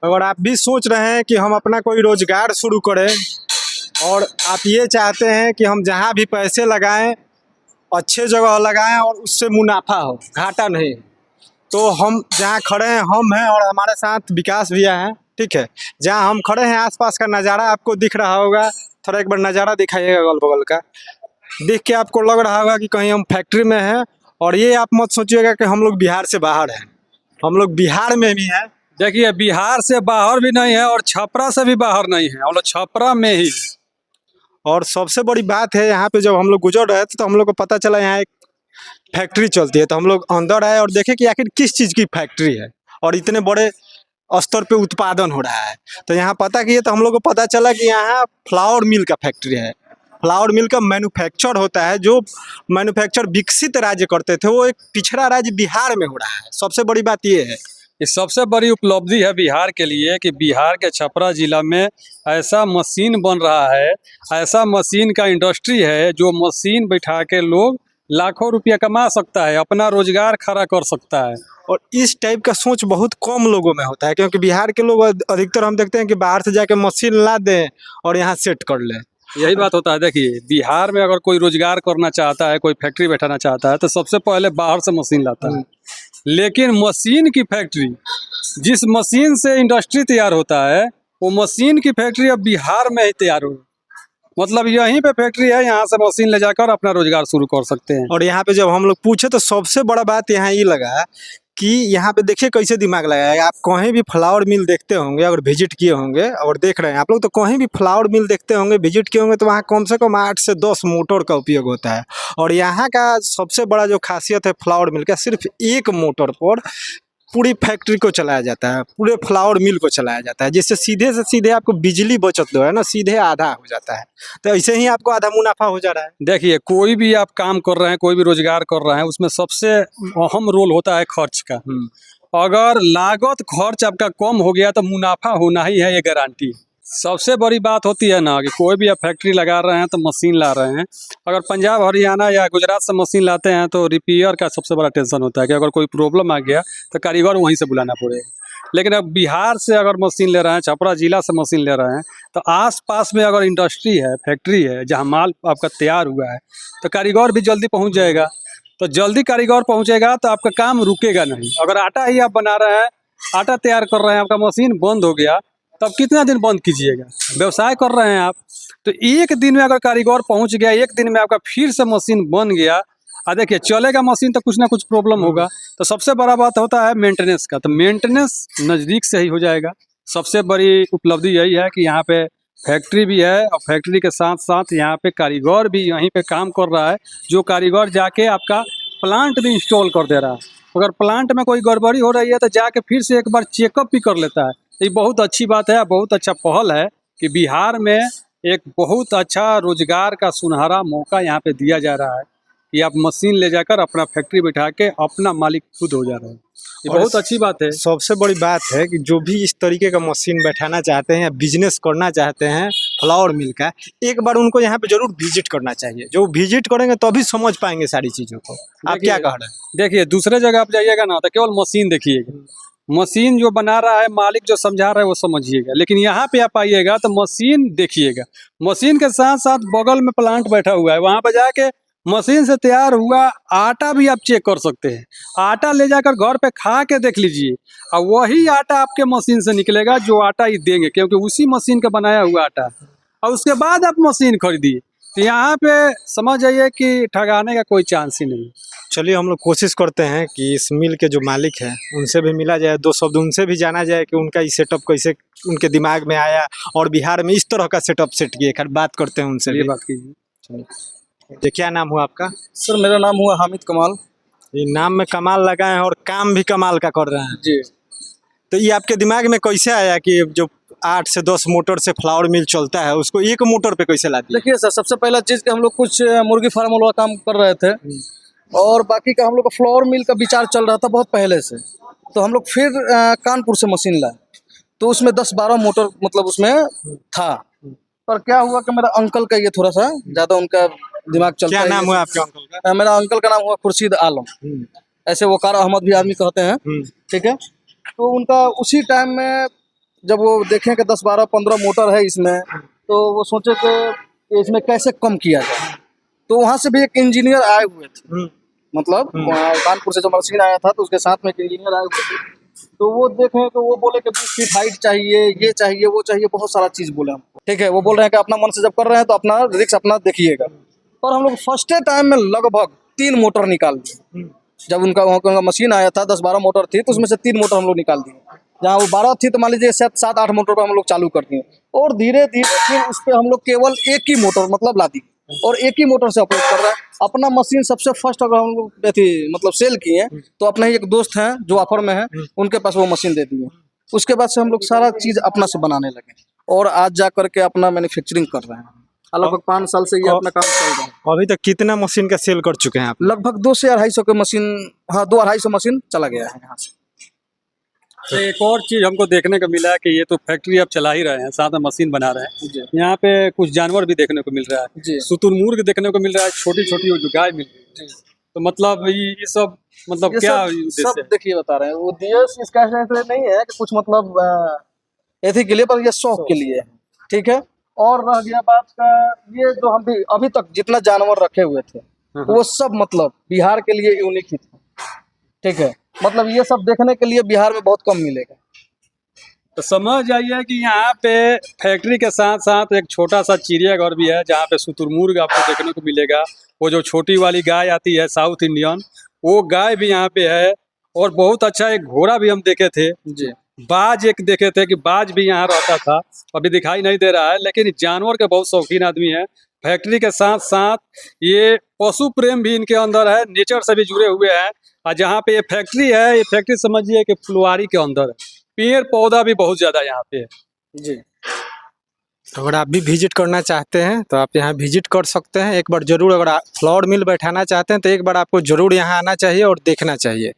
अगर आप भी सोच रहे हैं कि हम अपना कोई रोजगार शुरू करें और आप ये चाहते हैं कि हम जहाँ भी पैसे लगाएं अच्छे जगह लगाएं और उससे मुनाफा हो, घाटा नहीं, तो हम जहाँ खड़े हैं हम हैं और हमारे साथ विकास भैया हैं। ठीक है, जहाँ हम खड़े हैं आसपास का नज़ारा आपको दिख रहा होगा, थोड़ा एक बार नज़ारा दिखाइएगा अगल बगल का। देख के आपको लग रहा होगा कि कहीं हम फैक्ट्री में हैं, और ये आप मत सोचिएगा कि हम लोग बिहार से बाहर हैं, हम लोग बिहार में भी हैं। देखिए, बिहार से बाहर भी नहीं है और छपरा से भी बाहर नहीं है, हम लोग छपरा में ही। और सबसे बड़ी बात है, यहाँ पे जब हम लोग गुजर रहे थे तो हम लोग को पता चला यहाँ एक फैक्ट्री चलती है, तो हम लोग अंदर आए और देखे कि आखिर किस चीज़ की फैक्ट्री है और इतने बड़े स्तर पे उत्पादन हो रहा है। तो यहाँ पता किए तो हम लोग को पता चला कि यहाँ फ्लावर मिल का फैक्ट्री है। फ्लावर मिल का मैन्युफैक्चर होता है, जो मैन्युफैक्चर विकसित राज्य करते थे वो एक पिछड़ा राज्य बिहार में हो रहा है। सबसे बड़ी बात ये है, ये सबसे बड़ी उपलब्धि है बिहार के लिए कि बिहार के छपरा जिला में ऐसा मशीन बन रहा है, ऐसा मशीन का इंडस्ट्री है जो मशीन बैठा के लोग लाखों रुपया कमा सकता है, अपना रोजगार खड़ा कर सकता है। और इस टाइप का सोच बहुत कम लोगों में होता है, क्योंकि बिहार के लोग अधिकतर हम देखते हैं कि बाहर से जाके मशीन ला दें और यहाँ सेट कर लें। यही बात होता है। देखिए, बिहार में अगर कोई रोजगार करना चाहता है, कोई फैक्ट्री बैठाना चाहता है, तो सबसे पहले बाहर से मशीन लाता है। लेकिन मशीन की फैक्ट्री, जिस मशीन से इंडस्ट्री तैयार होता है, वो मशीन की फैक्ट्री अब बिहार में ही तैयार हो, मतलब यहीं पे फैक्ट्री है, यहाँ से मशीन ले जाकर अपना रोजगार शुरू कर सकते हैं। और यहाँ पे जब हम लोग पूछे तो सबसे बड़ा बात यहाँ ये लगा कि यहाँ पे देखिए कैसे दिमाग लगाया। आप कहीं भी फ्लावर मिल देखते होंगे, अगर विजिट किए होंगे और देख रहे हैं आप लोग, तो कहीं भी फ्लावर मिल देखते होंगे, विजिट किए होंगे, तो वहाँ कम से कम 8 से 10 मोटर का उपयोग होता है। और यहाँ का सबसे बड़ा जो खासियत है फ्लावर मिल का, सिर्फ एक मोटर पर पूरी फैक्ट्री को चलाया जाता है, पूरे फ्लावर मिल को चलाया जाता है, जिससे सीधे से सीधे आपको बिजली बचत जो है ना, सीधे आधा हो जाता है। तो ऐसे ही आपको आधा मुनाफा हो जा रहा है। देखिए, कोई भी आप काम कर रहे हैं, कोई भी रोजगार कर रहे हैं, उसमें सबसे अहम रोल होता है खर्च का। अगर लागत खर्च आपका कम हो गया तो मुनाफा होना ही है, ये गारंटी। सबसे बड़ी बात होती है ना कि कोई भी आप फैक्ट्री लगा रहे हैं तो मशीन ला रहे हैं, अगर पंजाब हरियाणा या गुजरात से मशीन लाते हैं तो रिपेयर का सबसे बड़ा टेंशन होता है कि अगर कोई प्रॉब्लम आ गया तो कारीगर वहीं से बुलाना पड़ेगा। लेकिन अब बिहार से अगर मशीन ले रहे हैं, छपरा जिला से मशीन ले रहे हैं, तो आस पास में अगर इंडस्ट्री है, फैक्ट्री है, जहाँ माल आपका तैयार हुआ है, तो कारीगर भी जल्दी पहुँच जाएगा। तो जल्दी कारीगर पहुँचेगा तो आपका काम रुकेगा नहीं। अगर आटा ही आप बना रहे हैं, आटा तैयार कर रहे हैं, आपका मशीन बंद हो गया, तब कितना दिन बंद कीजिएगा? व्यवसाय कर रहे हैं आप, तो एक दिन में अगर कारीगर पहुंच गया, एक दिन में आपका फिर से मशीन बन गया, देखिए चलेगा मशीन तो कुछ ना कुछ प्रॉब्लम होगा। तो सबसे बड़ा बात होता है मेंटेनेंस का, तो मेंटेनेंस नज़दीक से ही हो जाएगा। सबसे बड़ी उपलब्धि यही है कि यहाँ पे फैक्ट्री भी है और फैक्ट्री के साथ साथ यहाँ पे कारीगर भी यहीं पे काम कर रहा है, जो कारीगर जाके आपका प्लांट भी इंस्टॉल कर दे रहा है। अगर प्लांट में कोई गड़बड़ी हो रही है तो जाके फिर से एक बार चेकअप भी कर लेता है। ये बहुत अच्छी बात है, बहुत अच्छा पहल है कि बिहार में एक बहुत अच्छा रोजगार का सुनहरा मौका यहाँ पे दिया जा रहा है कि आप मशीन ले जाकर अपना फैक्ट्री बैठा के अपना मालिक खुद हो जा रहे हैं। ये बहुत अच्छी बात है। सबसे बड़ी बात है कि जो भी इस तरीके का मशीन बैठाना चाहते हैं या बिजनेस करना चाहते हैं फ्लावर मिल का, एक बार उनको यहाँ पे जरूर विजिट करना चाहिए। जो विजिट करेंगे तभी समझ पाएंगे सारी चीज़ों को। आप क्या कह रहे हैं? देखिए, दूसरे जगह आप जाइएगा ना तो केवल मशीन देखिएगा, मशीन जो बना रहा है, मालिक जो समझा रहा है वो समझिएगा। लेकिन यहाँ पे आप आइएगा तो मशीन देखिएगा, मशीन के साथ साथ बगल में प्लांट बैठा हुआ है, वहाँ पर जाके मशीन से तैयार हुआ आटा भी आप चेक कर सकते हैं। आटा ले जाकर घर पे खा के देख लीजिए, और वही आटा आपके मशीन से निकलेगा जो आटा ही देंगे, क्योंकि उसी मशीन का बनाया हुआ आटा है। और उसके बाद आप मशीन खरीदिए। तो यहाँ पे समझ जाइए कि ठगाने का कोई चांस ही नहीं। चलिए, हम लोग कोशिश करते हैं कि इस मिल के जो मालिक हैं उनसे भी मिला जाए, 2 शब्द उनसे भी जाना जाए कि उनका ये सेटअप कैसे उनके दिमाग में आया और बिहार में इस तरह का सेटअप सेट किए। खैर, बात करते हैं उनसे, ये बात कीजिए। ये क्या नाम हुआ आपका? सर, मेरा नाम हुआ हामिद कमाल। ये नाम में कमाल लगा है और काम भी कमाल का कर रहे हैं जी। तो ये आपके दिमाग में कैसे आया कि जो 8 से 10 मोटर से फ्लावर मिल चलता है उसको एक मोटर पे कैसे ला दिया? देखिए सर, सबसे पहला चीज़ कि हम लोग कुछ मुर्गी फार्म वाला काम कर रहे थे, और बाकी का हम लोग का फ्लावर मिल का विचार चल रहा था बहुत पहले से। तो हम लोग फिर कानपुर से मशीन लाए, तो उसमें 10-12 मोटर मतलब उसमें था। पर क्या हुआ कि मेरा अंकल का ये थोड़ा सा ज़्यादा उनका दिमाग चलता है। क्या नाम हुआ आपके अंकल का? मेरा अंकल का नाम हुआ खुर्शीद आलम, ऐसे वकार अहमद भी आदमी कहते हैं। ठीक है, तो उनका उसी टाइम में जब वो देखें कि 10 12 15 मोटर है इसमें, तो वो सोचे कि इसमें कैसे कम किया जाए। तो वहाँ से भी एक इंजीनियर आए हुए थे, मतलब वहाँ कानपुर से जो मशीन आया था तो उसके साथ में एक इंजीनियर आए हुए थे। तो वो देखें तो वो बोले कि 20 फीट हाइट चाहिए, ये चाहिए, वो चाहिए, बहुत सारा चीज़ बोले हमको। ठीक है, वो बोल रहे हैं कि अपना मन से जब कर रहे हैं तो अपना रिस्क अपना देखिएगा। और हम लोग फर्स्ट टाइम में लगभग 3 मोटर निकाल दिए। जब उनका वहाँ का मशीन आया था 10 12 मोटर थी, तो उसमें से 3 मोटर हम लोग निकाल दिए। जहाँ वो 12 थी तो मान लीजिए 7 8 मोटर पर हम लोग चालू कर दिए, और धीरे धीरे फिर उस पर हम लोग केवल एक ही मोटर मतलब ला दी, और एक ही मोटर से ऑपरेट कर रहा है। अपना मशीन सबसे फर्स्ट अगर हम लोग मतलब सेल किए तो अपना ही एक दोस्त हैं जो ऑफर में है, उनके पास वो मशीन दे दिए। उसके बाद से हम लोग सारा चीज़ अपना से बनाने लगे, और आज जा करके अपना मैन्युफैक्चरिंग कर रहे हैं। लगभग 5 साल से ये अपना काम चल रहा है। अभी तक कितना मशीन का सेल कर चुके हैं आप? लगभग 2 से 250 के मशीन, हाँ 2 250 मशीन चला गया है यहाँ से। तो एक और चीज हमको देखने को मिला है कि ये तो फैक्ट्री आप चला ही रहे हैं, साथ में मशीन बना रहे हैं। जी यहाँ पे कुछ जानवर भी देखने को मिल रहा है, जी शुतुरमुर्ग देखने को मिल रहा है, छोटी छोटी जो गाय मिल रही है। तो मतलब ये सब मतलब ये क्या सब उद्देश्य है? देखिए बता रहे हैं, वो उद्देश्य इसका ऐसा नहीं है कि कुछ मतलब एथी के लिए, पर ये शौक के लिए है। ठीक है, और रह गया बात का, ये जो हम भी अभी तक जितना जानवर रखे हुए थे वो सब मतलब बिहार के लिए यूनिक ही था। ठीक है, मतलब ये सब देखने के लिए बिहार में बहुत कम मिलेगा। तो समझ जाइए कि यहाँ पे फैक्ट्री के साथ साथ एक छोटा सा चिड़ियाघर भी है, जहाँ पे शुतुरमुर्ग आपको देखने को मिलेगा। वो जो छोटी वाली गाय आती है साउथ इंडियन, वो गाय भी यहाँ पे है। और बहुत अच्छा एक घोड़ा भी हम देखे थे, जी बाज एक देखे थे कि बाज भी यहाँ रहता था, अभी दिखाई नहीं दे रहा है। लेकिन जानवर के बहुत शौकीन आदमी है। फैक्ट्री के साथ साथ ये पशु प्रेम भी इनके अंदर है, नेचर से भी जुड़े हुए हैं। और जहाँ पे ये फैक्ट्री है, ये फैक्ट्री समझिए कि फुलवारी के अंदर है, पेड़ पौधा भी बहुत ज्यादा यहाँ पे है। जी तो अगर आप भी विजिट करना चाहते हैं तो आप यहाँ विजिट कर सकते हैं एक बार जरूर। अगर आप फ्लावर मिल बैठाना चाहते हैं तो एक बार आपको जरूर यहाँ आना चाहिए और देखना चाहिए।